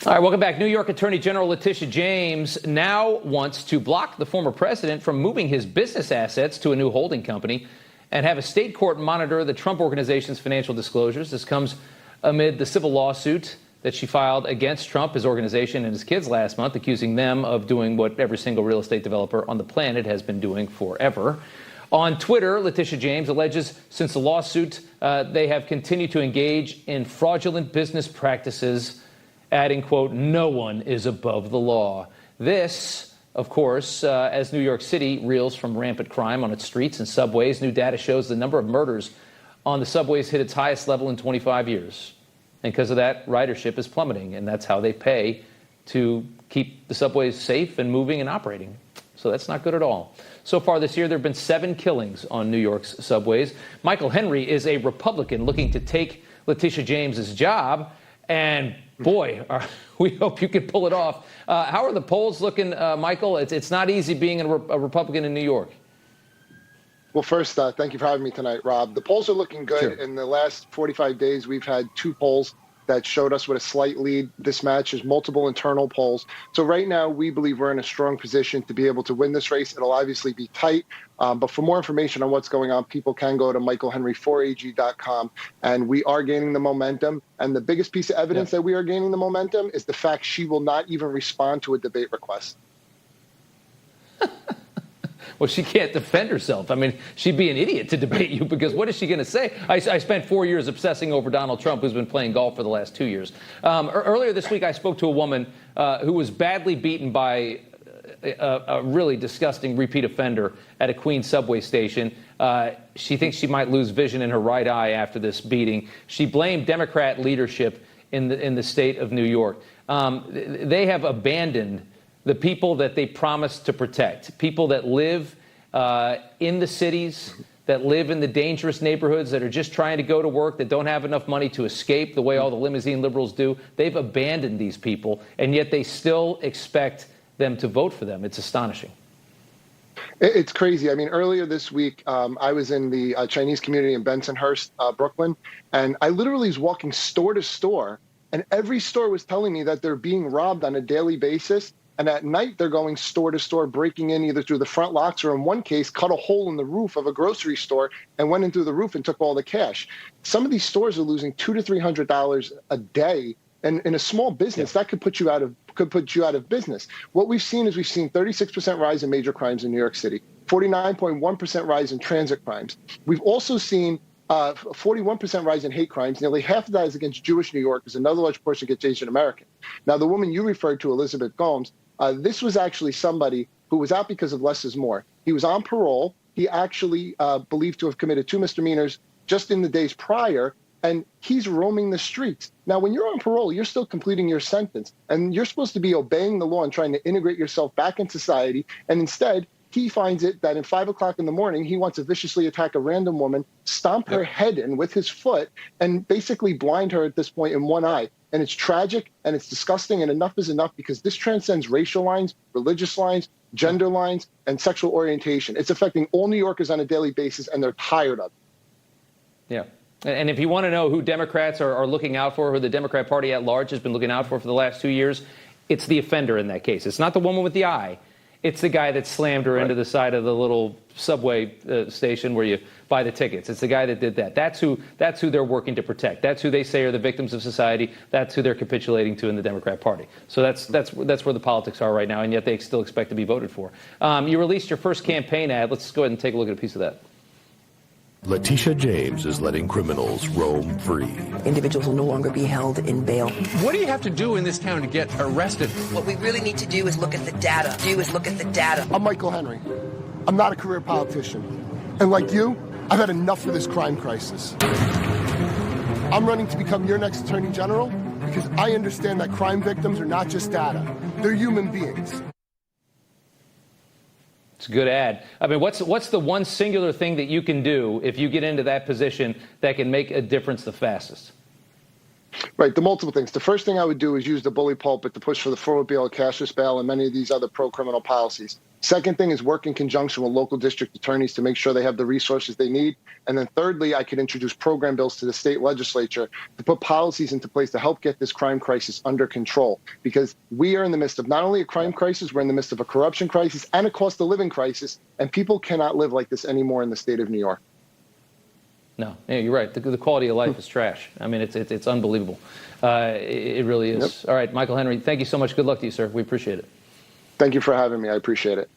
All right, welcome back. New York Attorney General Letitia James now wants to block the former president from moving his business assets to a new holding company and have a state court monitor the Trump Organization's financial disclosures. This comes amid the civil lawsuit that she filed against Trump, his organization, and his kids last month, accusing them of doing what every single real estate developer on the planet has been doing forever. On Twitter, Letitia James alleges since the lawsuit, they have continued to engage in fraudulent business practices, adding, quote, "No one is above the law." This, of course, as New York City reels from rampant crime on its streets and subways, new data shows the number of murders on the subways hit its highest level in 25 years. And because of that, ridership is plummeting, and that's how they pay to keep the subways safe and moving and operating. So that's not good at all. So far this year, there have been 7 killings on New York's subways. Michael Henry is a Republican looking to take Letitia James's job. And boy, we hope you can pull it off. How are the polls looking, Michael? It's not easy being a Republican in New York. Well, first, thank you for having me tonight, Rob. The polls are looking good. Sure. In the last 45 days, we've had 2 polls that showed us with a slight lead. This matches multiple internal polls. So right now, we believe we're in a strong position to be able to win this race. It'll obviously be tight. But for more information on what's going on, people can go to michaelhenry4ag.com. And we are gaining the momentum. And the biggest piece of evidence that we are gaining the momentum is the fact she will not even respond to a debate request. Well, she can't defend herself. I mean, she'd be an idiot to debate you because what is she going to say? I spent 4 years obsessing over Donald Trump, who's been playing golf for the last 2 years. Earlier this week, I spoke to a woman who was badly beaten by a really disgusting repeat offender at a Queens subway station. She thinks she might lose vision in her right eye after this beating. She blamed Democrat leadership in the state of New York. They have abandoned the people that they promised to protect, people that live in the cities, that live in the dangerous neighborhoods, that are just trying to go to work, that don't have enough money to escape the way all the limousine liberals do. They've abandoned these people, and yet they still expect them to vote for them. It's astonishing. It's crazy. I mean, earlier this week, I was in the Chinese community in Bensonhurst, Brooklyn, and I literally was walking store to store, and every store was telling me that they're being robbed on a daily basis. And at night, they're going store to store, breaking in either through the front locks or in one case, cut a hole in the roof of a grocery store and went in through the roof and took all the cash. Some of these stores are losing $200 to $300 a day. And in a small business, that could put you out of business. What we've seen is 36% rise in major crimes in New York City, 49.1% rise in transit crimes. We've also seen 41% rise in hate crimes. Nearly half of that is against Jewish New Yorkers. Another large portion against Asian American. Now, the woman you referred to, Elizabeth Gomes, this was actually somebody who was out because of less is more. He was on parole. He actually believed to have committed 2 misdemeanors just in the days prior, and he's roaming the streets. Now, when you're on parole, you're still completing your sentence, and you're supposed to be obeying the law and trying to integrate yourself back in society, and instead, he finds it that at 5 o'clock in the morning, he wants to viciously attack a random woman, stomp her head in with his foot, and basically blind her at this point in one eye. And it's tragic and it's disgusting, and enough is enough because this transcends racial lines, religious lines, gender lines, and sexual orientation. It's affecting all New Yorkers on a daily basis, and they're tired of it. Yeah. And if you want to know who Democrats are looking out for, who the Democrat Party at large has been looking out for the last 2 years, it's the offender in that case. It's not the woman with the eye. It's the guy that slammed her into the side of the little subway station where you buy the tickets. It's the guy that did that. That's who they're working to protect. That's who they say are the victims of society. That's who they're capitulating to in the Democrat Party. So that's where the politics are right now, and yet they still expect to be voted for. You released your first campaign ad. Let's go ahead and take a look at a piece of that. Letitia James is letting criminals roam free. Individuals will no longer be held in bail. What do you have to do in this town to get arrested? What we really need to do is look at the data. I'm Michael Henry. I'm not a career politician. And like you, I've had enough of this crime crisis. I'm running to become your next Attorney General because I understand that crime victims are not just data. They're human beings. It's a good ad. I mean, what's the one singular thing that you can do if you get into that position that can make a difference the fastest? Right, the multiple things. The first thing I would do is use the bully pulpit to push for the forward bail, cashless bail, and many of these other pro-criminal policies. Second thing is work in conjunction with local district attorneys to make sure they have the resources they need. And then thirdly, I could introduce program bills to the state legislature to put policies into place to help get this crime crisis under control. Because we are in the midst of not only a crime crisis, we're in the midst of a corruption crisis and a cost of living crisis. And people cannot live like this anymore in the state of New York. No, yeah, you're right. The quality of life is trash. I mean, it's unbelievable. It really is. Yep. All right, Michael Henry, thank you so much. Good luck to you, sir. We appreciate it. Thank you for having me. I appreciate it.